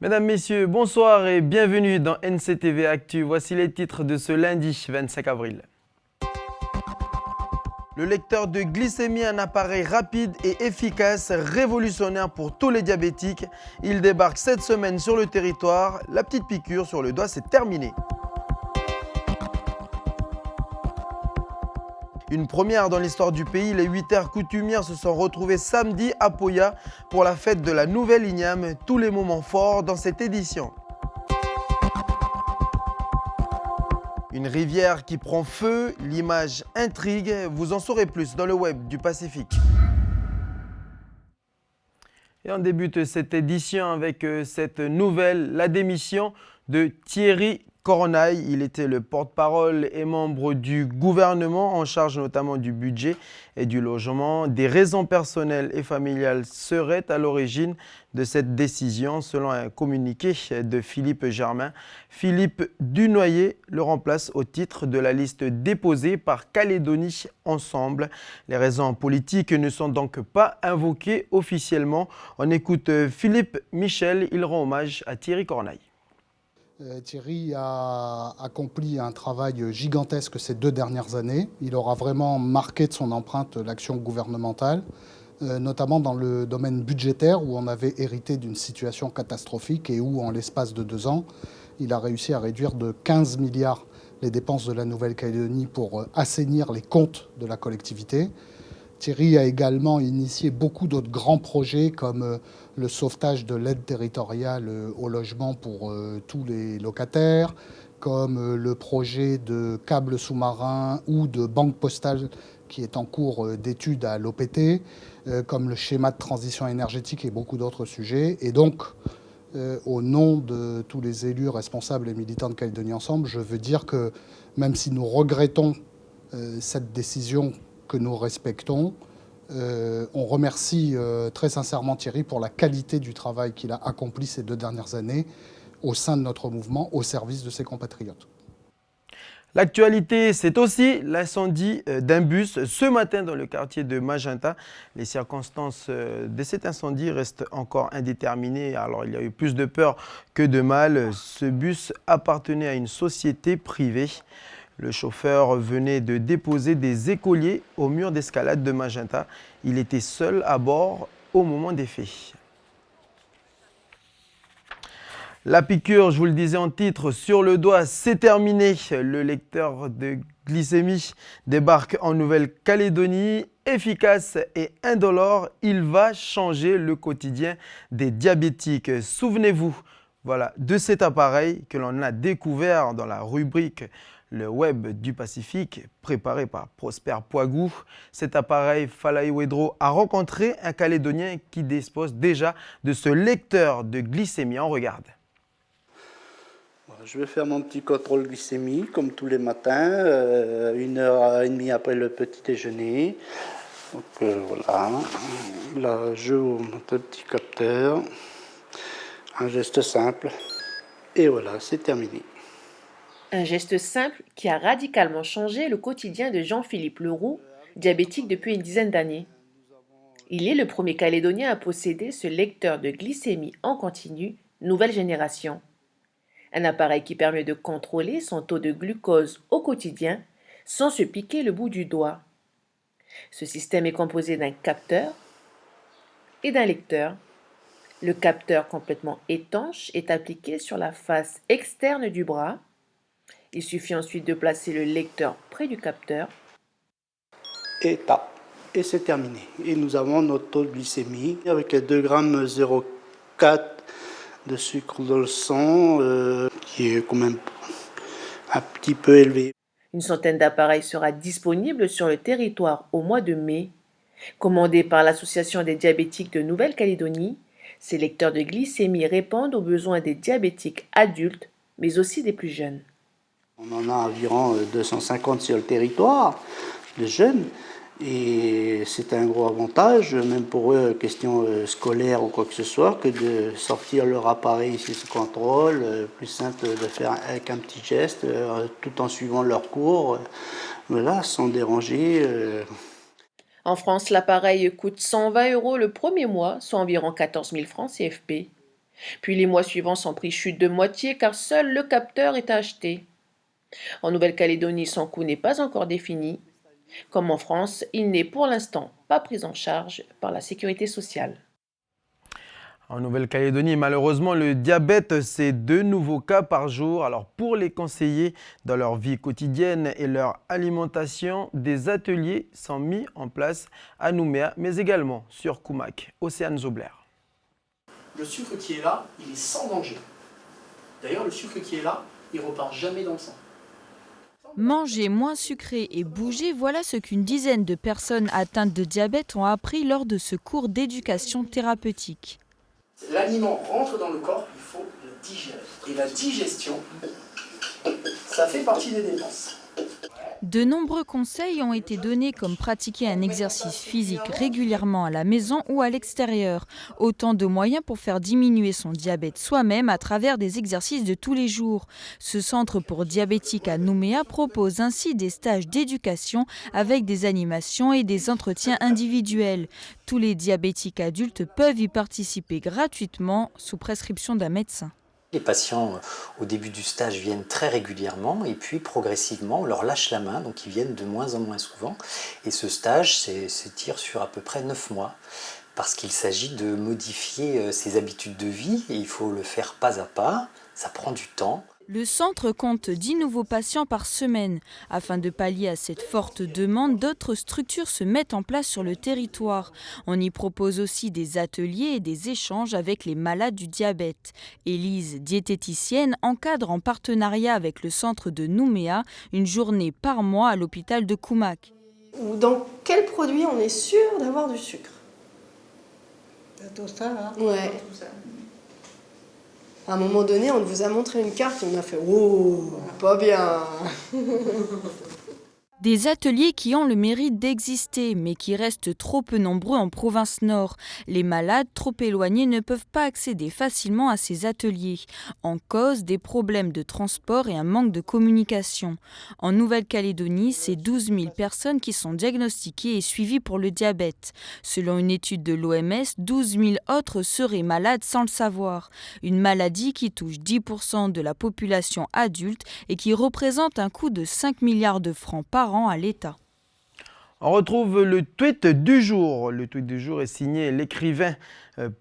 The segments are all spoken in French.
Mesdames, Messieurs, bonsoir et bienvenue dans NCTV Actu. Voici les titres de ce lundi 25 avril. Le lecteur de glycémie, un appareil rapide et efficace, révolutionnaire pour tous les diabétiques. Il débarque cette semaine sur le territoire. La petite piqûre sur le doigt, c'est terminé. Une première dans l'histoire du pays, les 8 heures coutumières se sont retrouvées samedi à Poya pour la fête de la nouvelle Igname. Tous les moments forts dans cette édition. Une rivière qui prend feu, l'image intrigue, vous en saurez plus dans le web du Pacifique. Et on débute cette édition avec cette nouvelle, la démission de Thierry Corneille. Il était le porte-parole et membre du gouvernement en charge notamment du budget et du logement. Des raisons personnelles et familiales seraient à l'origine de cette décision, selon un communiqué de Philippe Germain. Philippe Dunoyer le remplace au titre de la liste déposée par Calédonie Ensemble. Les raisons politiques ne sont donc pas invoquées officiellement. On écoute Philippe Michel, il rend hommage à Thierry Corneille. Thierry a accompli un travail gigantesque ces 2 dernières années. Il aura vraiment marqué de son empreinte l'action gouvernementale, notamment dans le domaine budgétaire où on avait hérité d'une situation catastrophique et où, en l'espace de 2 ans, il a réussi à réduire de 15 milliards les dépenses de la Nouvelle-Calédonie pour assainir les comptes de la collectivité. Thierry a également initié beaucoup d'autres grands projets comme le sauvetage de l'aide territoriale au logement pour tous les locataires, comme le projet de câbles sous-marins ou de banque postale qui est en cours d'étude à l'OPT, comme le schéma de transition énergétique et beaucoup d'autres sujets. Et donc, au nom de tous les élus responsables et militants de Calédonie Ensemble, je veux dire que même si nous regrettons cette décision que nous respectons, on remercie très sincèrement Thierry pour la qualité du travail qu'il a accompli ces 2 dernières années au sein de notre mouvement, au service de ses compatriotes. L'actualité, c'est aussi l'incendie d'un bus ce matin dans le quartier de Magenta. Les circonstances de cet incendie restent encore indéterminées. Alors, il y a eu plus de peur que de mal. Ce bus appartenait à une société privée. Le chauffeur venait de déposer des écoliers au mur d'escalade de Magenta. Il était seul à bord au moment des faits. La piqûre, je vous le disais en titre, sur le doigt, c'est terminé. Le lecteur de glycémie débarque en Nouvelle-Calédonie. Efficace et indolore, il va changer le quotidien des diabétiques. Souvenez-vous, voilà, de cet appareil que l'on a découvert dans la rubrique Le Web du Pacifique, préparé par Prosper Poigou. Cet appareil, Falaï Wedro a rencontré un Calédonien qui dispose déjà de ce lecteur de glycémie. On regarde. Je vais faire mon petit contrôle glycémie comme tous les matins, 1h30 après le petit déjeuner. Donc voilà, là j'ouvre mon petit capteur, un geste simple, et voilà, c'est terminé. Un geste simple qui a radicalement changé le quotidien de Jean-Philippe Leroux, diabétique depuis une dizaine d'années. Il est le premier Calédonien à posséder ce lecteur de glycémie en continu, nouvelle génération. Un appareil qui permet de contrôler son taux de glucose au quotidien sans se piquer le bout du doigt. Ce système est composé d'un capteur et d'un lecteur. Le capteur complètement étanche est appliqué sur la face externe du bras. Il suffit ensuite de placer le lecteur près du capteur. Et tap, et c'est terminé. Et nous avons notre taux de glycémie avec 2,04 g de sucre dans le sang, qui est quand même un petit peu élevé. Une centaine d'appareils sera disponible sur le territoire au mois de mai. Commandés par l'Association des diabétiques de Nouvelle-Calédonie, ces lecteurs de glycémie répondent aux besoins des diabétiques adultes, mais aussi des plus jeunes. On en a environ 250 sur le territoire, de jeunes, et c'est un gros avantage, même pour eux, question scolaire ou quoi que ce soit, que de sortir leur appareil ici sous contrôle, plus simple de faire avec un petit geste, tout en suivant leur cours, voilà, sans déranger. En France, l'appareil coûte 120 € le premier mois, soit environ 14 000 francs CFP. Puis les mois suivants, son prix chute de moitié car seul le capteur est à acheter. En Nouvelle-Calédonie, son coût n'est pas encore défini. Comme en France, il n'est pour l'instant pas pris en charge par la sécurité sociale. En Nouvelle-Calédonie, malheureusement, le diabète, c'est 2 nouveaux cas par jour. Alors, pour les conseiller dans leur vie quotidienne et leur alimentation, des ateliers sont mis en place à Nouméa, mais également sur Koumak. Océane Zobler. Le sucre qui est là, il est sans danger. D'ailleurs, le sucre qui est là, il repart jamais dans le sang. Manger moins sucré et bouger, voilà ce qu'une dizaine de personnes atteintes de diabète ont appris lors de ce cours d'éducation thérapeutique. L'aliment rentre dans le corps, il faut le digérer. Et la digestion, ça fait partie des dépenses. De nombreux conseils ont été donnés comme pratiquer un exercice physique régulièrement à la maison ou à l'extérieur. Autant de moyens pour faire diminuer son diabète soi-même à travers des exercices de tous les jours. Ce centre pour diabétiques à Nouméa propose ainsi des stages d'éducation avec des animations et des entretiens individuels. Tous les diabétiques adultes peuvent y participer gratuitement sous prescription d'un médecin. Les patients, au début du stage, viennent très régulièrement et puis progressivement, on leur lâche la main, donc ils viennent de moins en moins souvent. Et ce stage s'étire sur à peu près 9 mois parce qu'il s'agit de modifier ses habitudes de vie et il faut le faire pas à pas, ça prend du temps. Le centre compte 10 nouveaux patients par semaine. Afin de pallier à cette forte demande, d'autres structures se mettent en place sur le territoire. On y propose aussi des ateliers et des échanges avec les malades du diabète. Élise, diététicienne, encadre en partenariat avec le centre de Nouméa une journée par mois à l'hôpital de Koumak. Dans quel produit on est sûr d'avoir du sucre? Tout ça, hein. Ouais. À un moment donné, on vous a montré une carte et on a fait « Oh, pas bien !» Des ateliers qui ont le mérite d'exister, mais qui restent trop peu nombreux en province nord. Les malades trop éloignés ne peuvent pas accéder facilement à ces ateliers. En cause, des problèmes de transport et un manque de communication. En Nouvelle-Calédonie, c'est 12 000 personnes qui sont diagnostiquées et suivies pour le diabète. Selon une étude de l'OMS, 12 000 autres seraient malades sans le savoir. Une maladie qui touche 10% de la population adulte et qui représente un coût de 5 milliards de francs par an à l'État. On retrouve le tweet du jour. Le tweet du jour est signé l'écrivain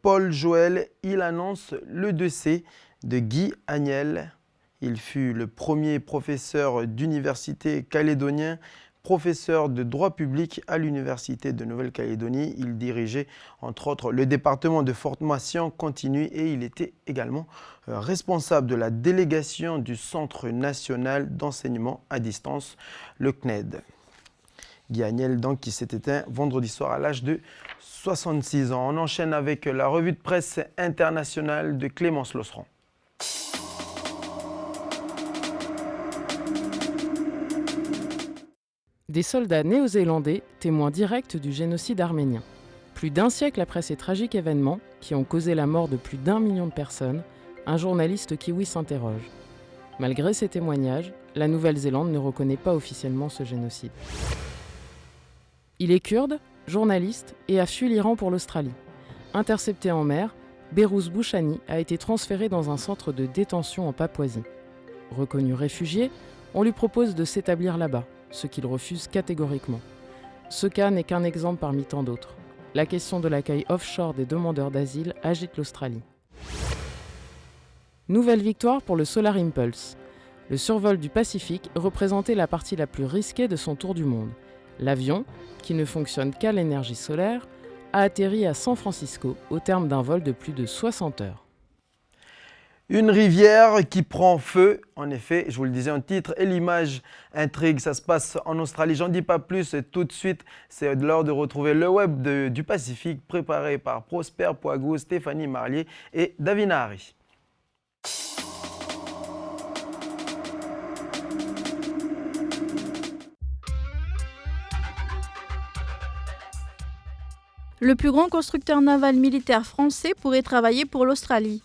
Paul Joël. Il annonce le décès de Guy Agnel. Il fut le premier professeur d'université calédonien, professeur de droit public à l'Université de Nouvelle-Calédonie. Il dirigeait entre autres le département de formation continue et il était également responsable de la délégation du Centre national d'enseignement à distance, le CNED. Guy Agnel, donc, qui s'est éteint vendredi soir à l'âge de 66 ans. On enchaîne avec la revue de presse internationale de Clémence Losseron. Des soldats néo-zélandais, témoins directs du génocide arménien. Plus d'un siècle après ces tragiques événements, qui ont causé la mort de plus d'1 million de personnes, un journaliste kiwi s'interroge. Malgré ces témoignages, la Nouvelle-Zélande ne reconnaît pas officiellement ce génocide. Il est kurde, journaliste et a fui l'Iran pour l'Australie. Intercepté en mer, Behrouz Bouchani a été transféré dans un centre de détention en Papouasie. Reconnu réfugié, on lui propose de s'établir là-bas, ce qu'il refuse catégoriquement. Ce cas n'est qu'un exemple parmi tant d'autres. La question de l'accueil offshore des demandeurs d'asile agite l'Australie. Nouvelle victoire pour le Solar Impulse. Le survol du Pacifique représentait la partie la plus risquée de son tour du monde. L'avion, qui ne fonctionne qu'à l'énergie solaire, a atterri à San Francisco au terme d'un vol de plus de 60 heures. Une rivière qui prend feu, en effet, je vous le disais en titre, et l'image intrigue, ça se passe en Australie. J'en dis pas plus tout de suite, c'est l'heure de retrouver le web du Pacifique préparé par Prosper Poigot, Stéphanie Marlier et Davina Harry. Le plus grand constructeur naval militaire français pourrait travailler pour l'Australie.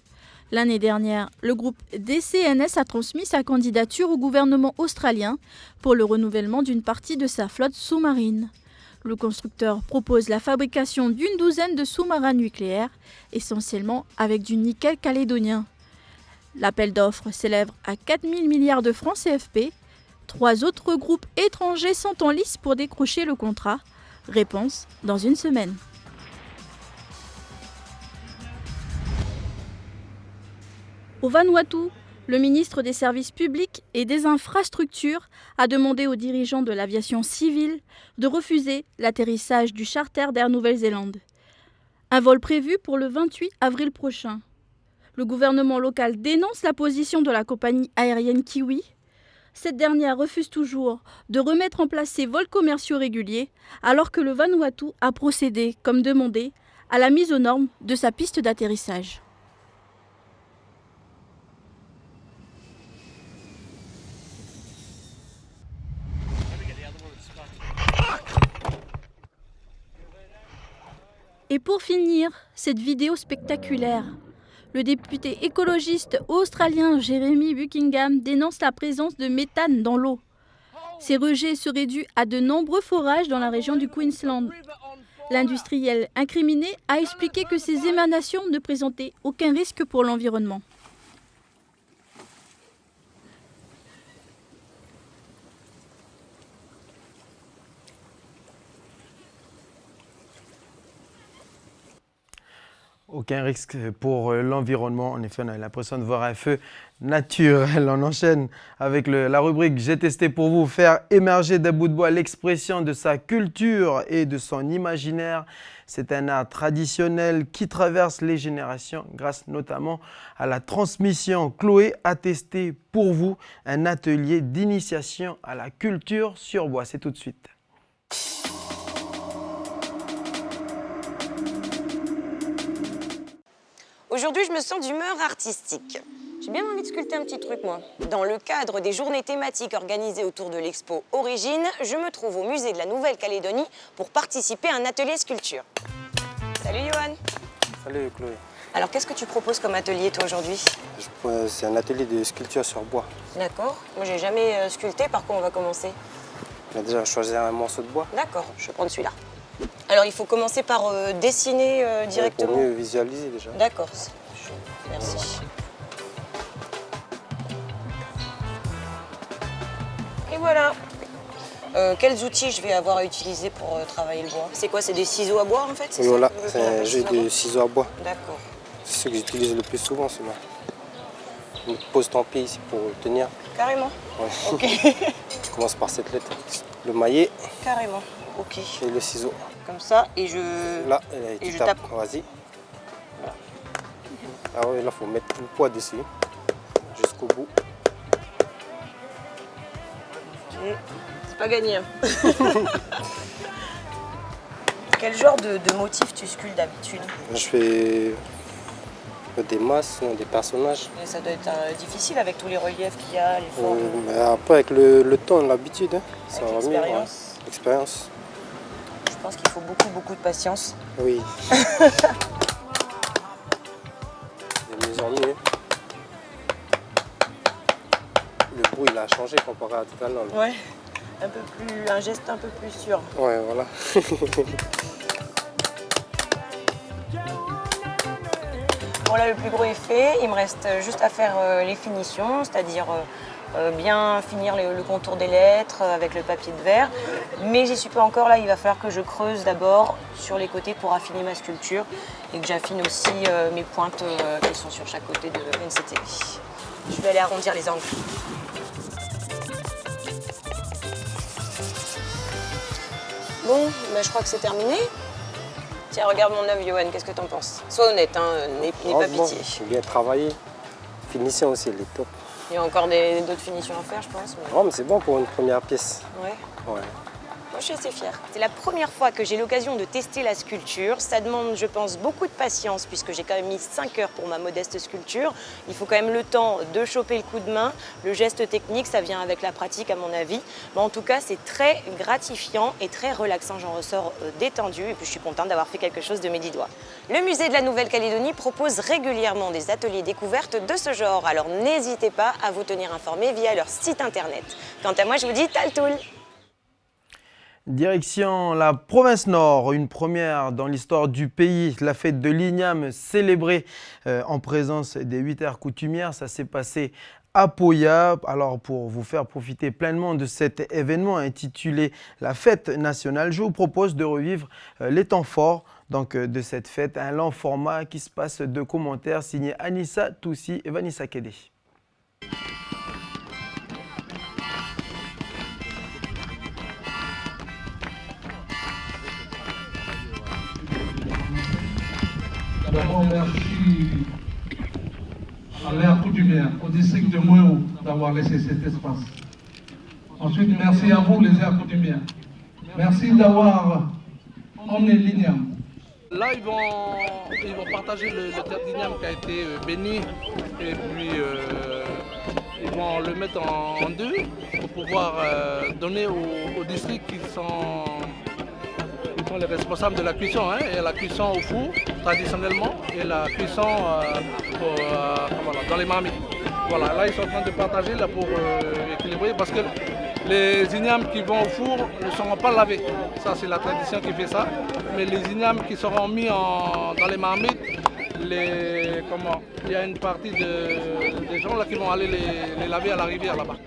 L'année dernière, le groupe DCNS a transmis sa candidature au gouvernement australien pour le renouvellement d'une partie de sa flotte sous-marine. Le constructeur propose la fabrication d'une douzaine de sous-marins nucléaires, essentiellement avec du nickel calédonien. L'appel d'offres s'élève à 4 000 milliards de francs CFP. 3 autres groupes étrangers sont en lice pour décrocher le contrat. Réponse dans une semaine. Au Vanuatu, le ministre des Services publics et des Infrastructures a demandé aux dirigeants de l'aviation civile de refuser l'atterrissage du charter d'Air Nouvelle-Zélande. Un vol prévu pour le 28 avril prochain. Le gouvernement local dénonce la position de la compagnie aérienne Kiwi. Cette dernière refuse toujours de remettre en place ses vols commerciaux réguliers, alors que le Vanuatu a procédé, comme demandé, à la mise aux normes de sa piste d'atterrissage. Et pour finir, cette vidéo spectaculaire. Le député écologiste australien Jeremy Buckingham dénonce la présence de méthane dans l'eau. Ces rejets seraient dus à de nombreux forages dans la région du Queensland. L'industriel incriminé a expliqué que ces émanations ne présentaient aucun risque pour l'environnement. Aucun risque pour l'environnement. En effet, on a l'impression de voir un feu naturel. On enchaîne avec la rubrique « J'ai testé pour vous ». Faire émerger d'un bout de bois l'expression de sa culture et de son imaginaire. C'est un art traditionnel qui traverse les générations grâce notamment à la transmission. Chloé a testé pour vous un atelier d'initiation à la culture sur bois. C'est tout de suite. Aujourd'hui, je me sens d'humeur artistique. J'ai bien envie de sculpter un petit truc, moi. Dans le cadre des journées thématiques organisées autour de l'expo Origine, je me trouve au musée de la Nouvelle-Calédonie pour participer à un atelier sculpture. Salut, Johan. Salut, Chloé. Alors, qu'est-ce que tu proposes comme atelier, toi, aujourd'hui? C'est un atelier de sculpture sur bois. D'accord. Moi, j'ai jamais sculpté. Par quoi on va commencer? On va déjà choisir un morceau de bois. D'accord, je vais prendre celui-là. Alors, il faut commencer par dessiner directement. Pour mieux visualiser déjà. D'accord, merci. Et voilà. Quels outils je vais avoir à utiliser pour travailler le bois? C'est quoi? C'est des ciseaux à bois en fait? Oui, voilà, c'est un jeu de ciseaux à bois. D'accord. C'est ce que j'utilise le plus souvent, celui-là. Une pose ton pied ici pour tenir. Carrément. Ouais. Ok. Je commence par cette lettre. Le maillet. Carrément. Ok. Et le ciseau. Comme ça, et je. Là, et je tape. Vas-y. Voilà. Ah oui, là, il faut mettre tout le poids dessus. Jusqu'au bout. Ok. C'est pas gagné. Hein. Quel genre de motif tu sculptes d'habitude? Je fais des masses, des personnages. Et ça doit être difficile avec tous les reliefs qu'il y a, les formes. Après, avec le temps, l'habitude, hein, ça va mieux. L'expérience. L'expérience. Je pense qu'il faut beaucoup de patience. Oui. De mieux en mieux. Le bruit, il a changé comparé à tout à l'heure. Ouais, un geste un peu plus sûr. Ouais, voilà. Bon là, le plus gros est fait. Il me reste juste à faire les finitions, c'est-à-dire bien finir le contour des lettres avec le papier de verre. Mais j'y suis pas encore là, il va falloir que je creuse d'abord sur les côtés pour affiner ma sculpture et que j'affine aussi mes pointes qui sont sur chaque côté de NCTV. Je vais aller arrondir les angles. Bon, bah, je crois que c'est terminé. Tiens, regarde mon œuvre, Johan, qu'est-ce que t'en penses? Sois honnête, hein, n'aie pas pitié. Bon, bien travaillé. Finition aussi, elle est top. Il y a encore d'autres finitions à faire, je pense. Mais... Oh, mais c'est bon pour une première pièce. Ouais. Ouais. Moi, je suis assez fière. C'est la première fois que j'ai l'occasion de tester la sculpture. Ça demande, je pense, beaucoup de patience puisque j'ai quand même mis 5 heures pour ma modeste sculpture. Il faut quand même le temps de choper le coup de main. Le geste technique, ça vient avec la pratique, à mon avis. Mais en tout cas, c'est très gratifiant et très relaxant. J'en ressors détendue et puis je suis contente d'avoir fait quelque chose de mes 10 doigts. Le musée de la Nouvelle-Calédonie propose régulièrement des ateliers découvertes de ce genre. Alors n'hésitez pas à vous tenir informé via leur site internet. Quant à moi, je vous dis taltoul! Direction la province Nord, une première dans l'histoire du pays, la fête de l'igname célébrée en présence des 8 aires coutumières. Ça s'est passé à Poya. Alors pour vous faire profiter pleinement de cet événement intitulé la fête nationale, je vous propose de revivre les temps forts de cette fête, un long format qui se passe de commentaires signé Anissa Toussi et Vanessa Kédé. D'abord, merci à l'aire coutumière, au district de Moyo d'avoir laissé cet espace. Ensuite, merci à vous, les aires coutumières. Merci d'avoir emmené l'igname. Là, ils vont partager le terre d'igname qui a été béni et puis ils vont le mettre en deux pour pouvoir donner aux districts qui sont les responsables de la cuisson. Il y a la cuisson au four traditionnellement et la cuisson dans les marmites. Voilà, là ils sont en train de partager là, pour équilibrer parce que les ignames qui vont au four ne seront pas lavés. Ça c'est la tradition qui fait ça. Mais les ignames qui seront mis dans les marmites, il y a une partie des gens là qui vont aller les laver à la rivière là-bas.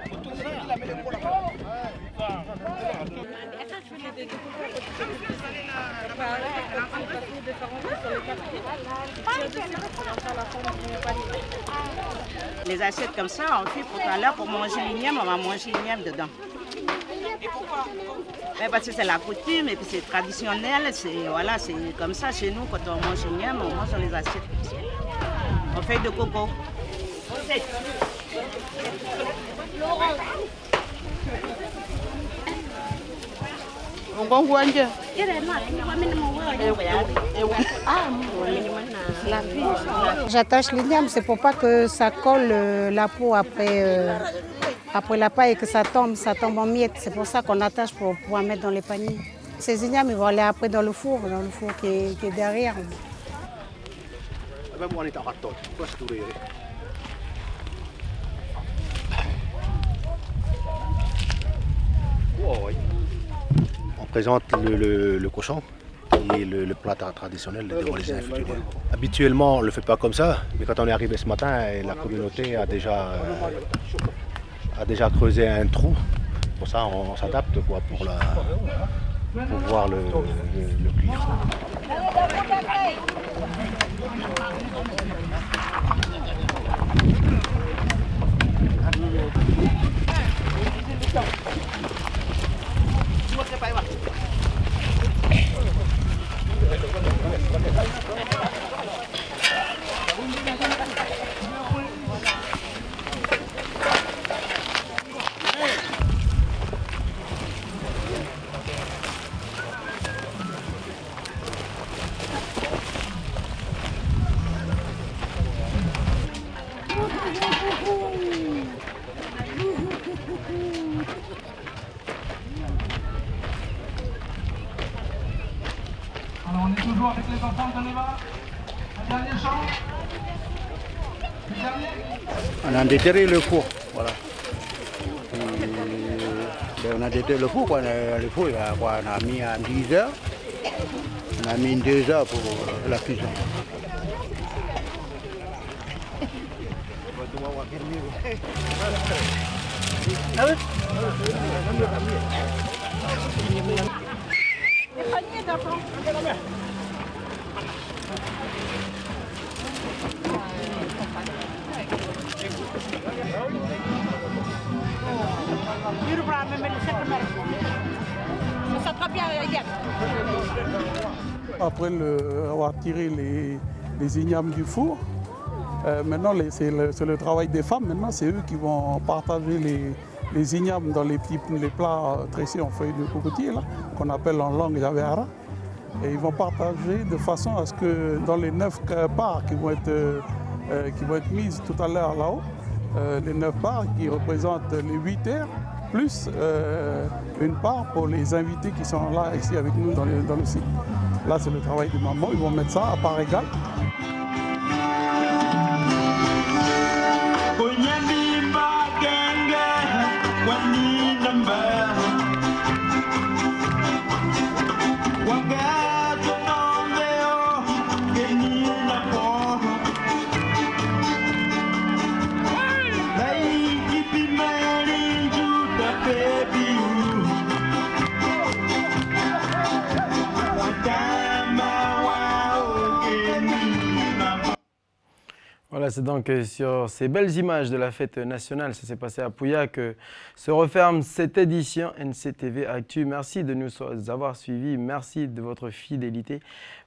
Les assiettes comme ça, on fait pour tout à l'heure pour manger l'igname, on va manger l'igname dedans. Et pourquoi? Parce que c'est la coutume et puis c'est traditionnel, voilà, c'est comme ça chez nous, quand on mange l'igname, on mange dans les assiettes comme ça. On fait de coco. J'attache l'igname, c'est pour pas que ça colle la peau après la paille et que ça tombe en miettes. C'est pour ça qu'on attache pour pouvoir mettre dans les paniers. Ces ignames, ils vont aller après dans le four qui est derrière. On présente le cochon qui est le plat traditionnel devant les infidèles. Habituellement, on ne le fait pas comme ça, mais quand on est arrivé ce matin, la communauté a déjà creusé un trou. Pour ça, on s'adapte pour pouvoir le cuire. Alors on est toujours avec les enfants de Neva. Un dernier chant. Le dernier. On a déterré le four, voilà. On a déterré le four, le four on a mis à 10 heures. On a mis 2 heures pour la cuisson. Après avoir tiré les ignames du four, maintenant c'est le travail des femmes. Maintenant c'est eux qui vont partager les ignames dans les plats tressés en feuilles de cocotier qu'on appelle en langue javera. Et ils vont partager de façon à ce que dans les 9 parts qui vont être mises tout à l'heure là-haut, les 9 parts qui représentent les 8 aires, plus une part pour les invités qui sont là ici avec nous dans le site. Là c'est le travail des mamans, ils vont mettre ça à part égale. Voilà, c'est donc sur ces belles images de la fête nationale, ça s'est passé à Pouya, que se referme cette édition NCTV Actu. Merci de nous avoir suivis, merci de votre fidélité.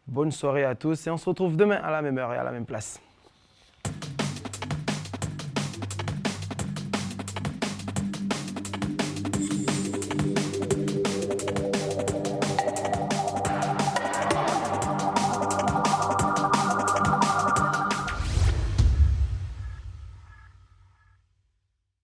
Bonne soirée à tous et on se retrouve demain à la même heure et à la même place.